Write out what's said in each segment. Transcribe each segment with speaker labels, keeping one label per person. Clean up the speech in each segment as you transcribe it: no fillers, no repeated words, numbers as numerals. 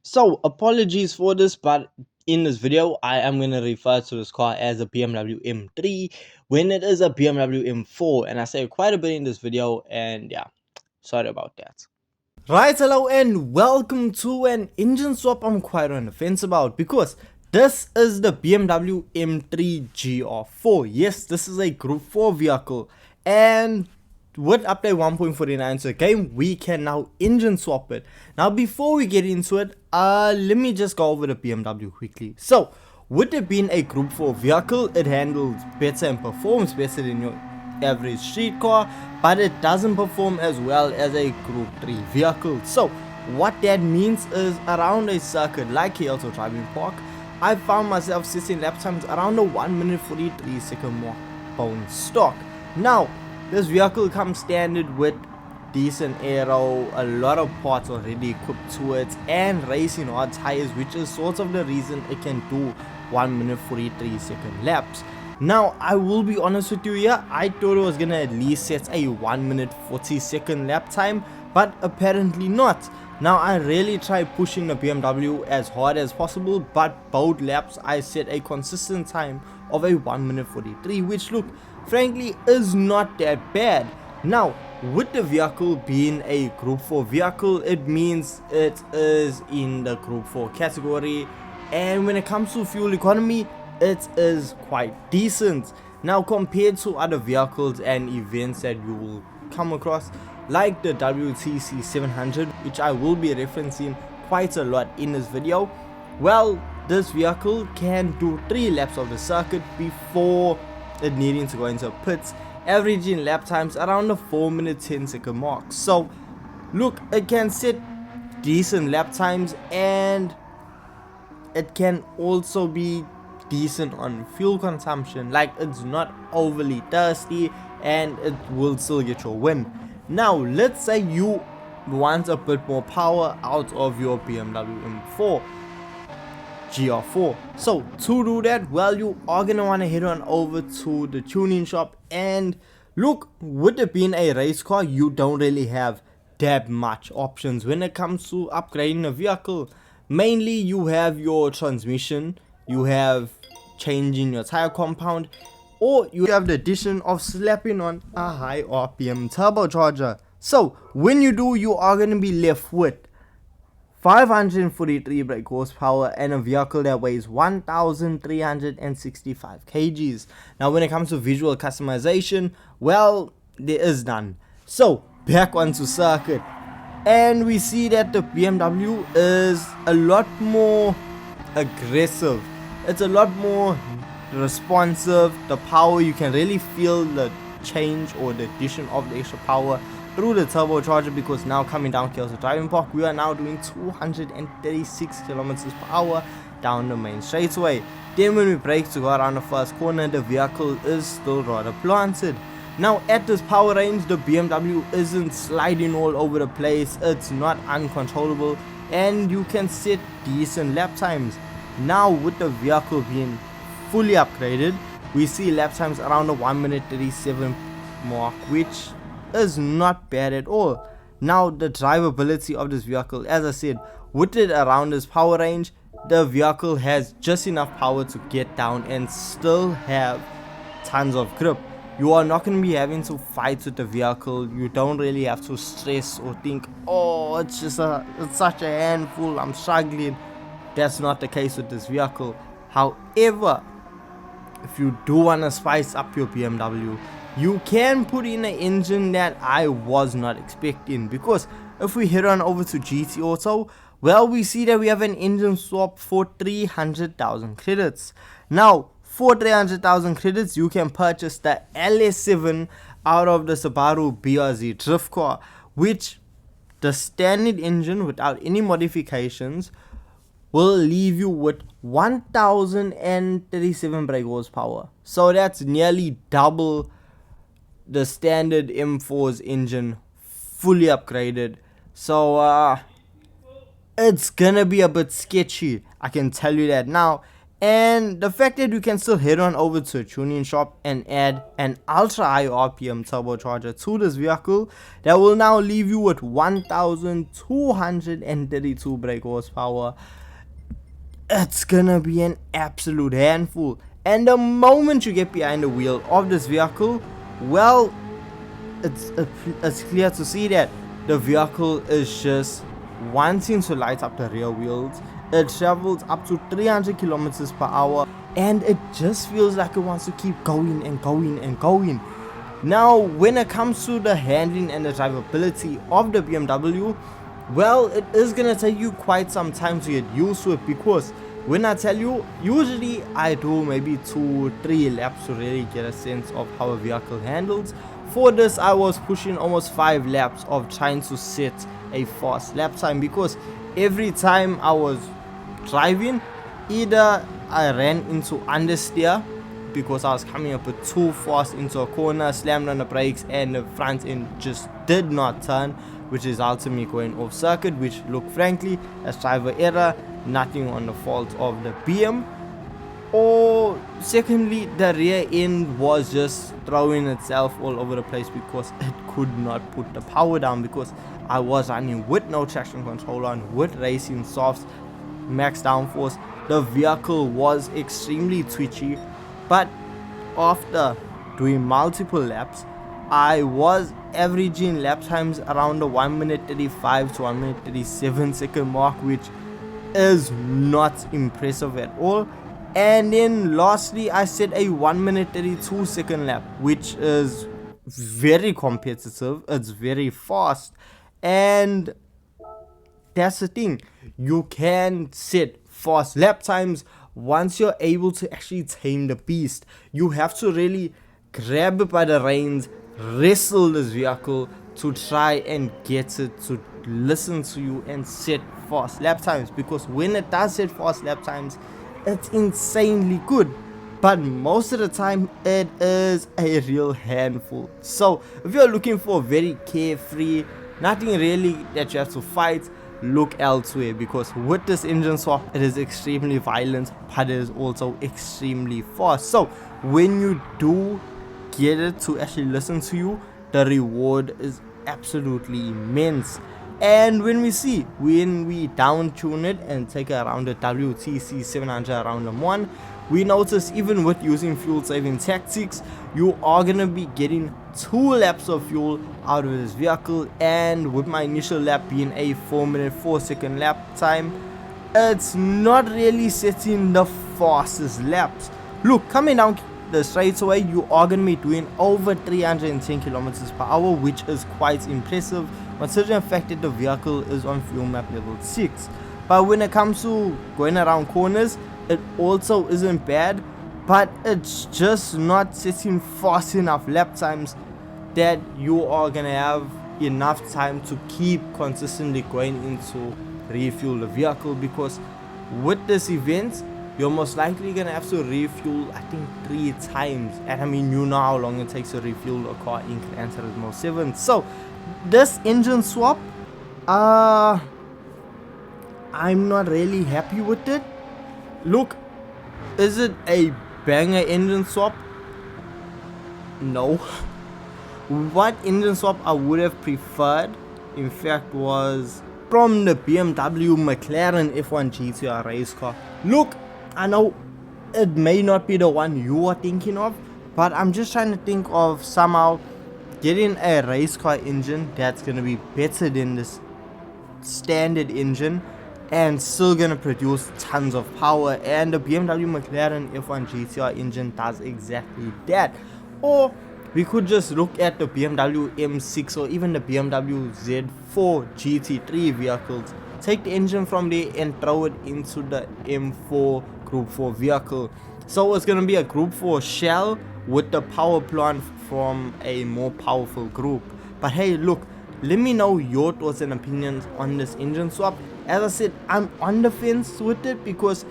Speaker 1: So apologies for this, but in this video I am going to refer to this car as a BMW M3 when it is a BMW M4, and I say quite a bit in this video, and yeah, sorry about that. Right, hello and welcome to an engine swap I'm quite on the fence about, because this is the BMW M3 GR4. Yes, this is a Group 4 vehicle, and with update 1.49 to the game, we can now engine swap it. Now, before we get into it, let me just go over the BMW quickly. So, with it being a Group 4 vehicle, it handles better and performs better than your average street car, but it doesn't perform as well as a Group 3 vehicle. So, what that means is around a circuit like Hills or Driving Park, I found myself sitting lap times around the 1 minute 43 second mark bone stock. Now, this vehicle comes standard with decent aero, a lot of parts already equipped to it, and racing hard tires, which is sort of the reason it can do 1 minute 43 second laps. Now, I will be honest with you here, I thought it was gonna at least set a 1 minute 40 second lap time, but apparently not. Now, I really tried pushing the BMW as hard as possible, but both laps I set a consistent time of a 1 minute 43, which, look, frankly is not that bad. Now, with the vehicle being a Group 4 vehicle, it means it is in the Group 4 category, and when it comes to fuel economy, it is quite decent. Now, compared to other vehicles and events that you will come across, like the WTC 700, which I will be referencing quite a lot in this video, well, this vehicle can do 3 laps of the circuit before it needing to go into pits, averaging lap times around the 4 minute 10 second mark. So look, it can set decent lap times, and it can also be decent on fuel consumption. Like, it's not overly thirsty and it will still get your win. Now, let's say you want a bit more power out of your BMW M4 GR4. So to do that, well, you are gonna want to head on over to the tuning shop, and look, with it being a race car, you don't really have that much options when it comes to upgrading a vehicle. Mainly, you have your transmission, you have changing your tire compound, or you have the addition of slapping on a high RPM turbocharger. So when you do, you are going to be left with 543 brake horsepower and a vehicle that weighs 1,365 kgs. Now, when it comes to visual customization, well, there is none. So back onto circuit, and we see that the BMW is a lot more aggressive. It's a lot more responsive. The power, you can really feel the change or the addition of the extra power through the turbocharger, because now coming down Hills or Driving Park, we are now doing 236 kilometers per hour down the main straightaway. Then when we brake to go around the first corner, the vehicle is still rather planted. Now, at this power range, the BMW isn't sliding all over the place, it's not uncontrollable, and you can set decent lap times. Now, with the vehicle being fully upgraded, we see lap times around the 1 minute 37 mark, which is not bad at all. Now, the drivability of this vehicle, as I said, with it around this power range, the vehicle has just enough power to get down and still have tons of grip. You are not going to be having to fight with the vehicle. You don't really have to stress or think, oh, it's such a handful, I'm struggling. That's not the case with this vehicle. However, if you do want to spice up your BMW, you can put in an engine that I was not expecting, because if we head on over to GT Auto, well, we see that we have an engine swap for 300,000 credits. Now, for 300,000 credits, you can purchase the LS7 out of the Subaru BRZ drift car, which the standard engine without any modifications will leave you with 1,037 brake horsepower. So that's nearly double the standard M4's engine, fully upgraded. So it's gonna be a bit sketchy, I can tell you that now.
Speaker 2: And the fact that you can still head on over to a tuning shop and add an ultra high RPM turbocharger to this vehicle that will now leave you with 1232 brake horsepower, it's gonna be an absolute handful. And the moment you get behind the wheel of this vehicle, well, it's clear to see that the vehicle is just wanting to light up the rear wheels. It travels up to 300 kilometers per hour and it just feels like it wants to keep going and going and going. Now, when it comes to the handling and the drivability of the BMW, well, it is gonna take you quite some time to get used to it, because when I tell you, usually I do maybe 2-3 laps to really get a sense of how a vehicle handles. For this, I was pushing almost 5 laps of trying to set a fast lap time, because every time I was driving, either I ran into understeer because I was coming up with too fast into a corner, slammed on the brakes, and the front end just did not turn, which resulted in me going off circuit, which, look, frankly, as driver error, nothing on the fault of the BM. Or secondly, the rear end was just throwing itself all over the place because it could not put the power down, because I was running with no traction control on, with racing softs, max downforce. The vehicle was extremely twitchy, but after doing multiple laps, I was averaging lap times around the 1 minute 35 to 1 minute 37 second mark, which is not impressive at all. And then lastly, I set a 1 minute 32 second lap, which is very competitive. It's very fast, and that's the thing, you can set fast lap times once you're able to actually tame the beast. You have to really grab it by the reins, wrestle this vehicle to try and get it to listen to you and set fast lap times, because when it does set fast lap times, it's insanely good. But most of the time, it is a real handful. So if you're looking for very carefree, nothing really that you have to fight, look elsewhere, because with this engine swap, it is extremely violent, but it is also extremely fast. So when you do get it to actually listen to you, the reward is absolutely immense. And when we down tune it and take it around the WTC 700 around the 1, we notice even with using fuel saving tactics, you are gonna be getting 2 laps of fuel out of this vehicle. And with my initial lap being a 4 minute 4 second lap time, it's not really setting the fastest laps. Look, coming down the straightaway, you are going to be doing over 310 kilometers per hour, which is quite impressive considering the fact that the vehicle is on fuel map level 6. But when it comes to going around corners, it also isn't bad, but it's just not setting fast enough lap times that you are going to have enough time to keep consistently going into refuel the vehicle, because with this event, you're most likely gonna have to refuel, I think, 3 times. And I mean, you know how long it takes to refuel a car in Gran Turismo 7. So this engine swap, I'm not really happy with it. Look, is it a banger engine swap? No. What engine swap I would have preferred, in fact, was from the BMW McLaren F1 GTR race car. Look, I know it may not be the one you are thinking of, but I'm just trying to think of somehow getting a race car engine that's gonna be better than this standard engine and still gonna produce tons of power. And the BMW McLaren F1 GTR engine does exactly that. Or we could just look at the BMW M6 or even the BMW Z4 GT3 vehicles, take the engine from there and throw it into the M4 Group 4 vehicle. So it's going to be a Group 4 shell with the power plant from a more powerful group. But hey, look, let me know your thoughts and opinions on this engine swap. As I said, I'm on the fence with it, because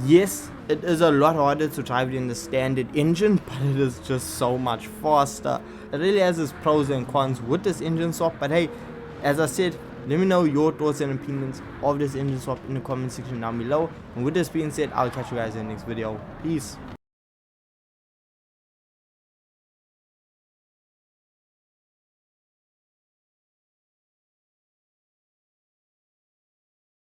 Speaker 2: yes, it is a lot harder to drive than the standard engine, but it is just so much faster. It really has its pros and cons with this engine swap. But hey, as I said, Let me know your thoughts and opinions of this engine swap in the comment section down below. And with this being said, I'll catch you guys in the next video. Peace.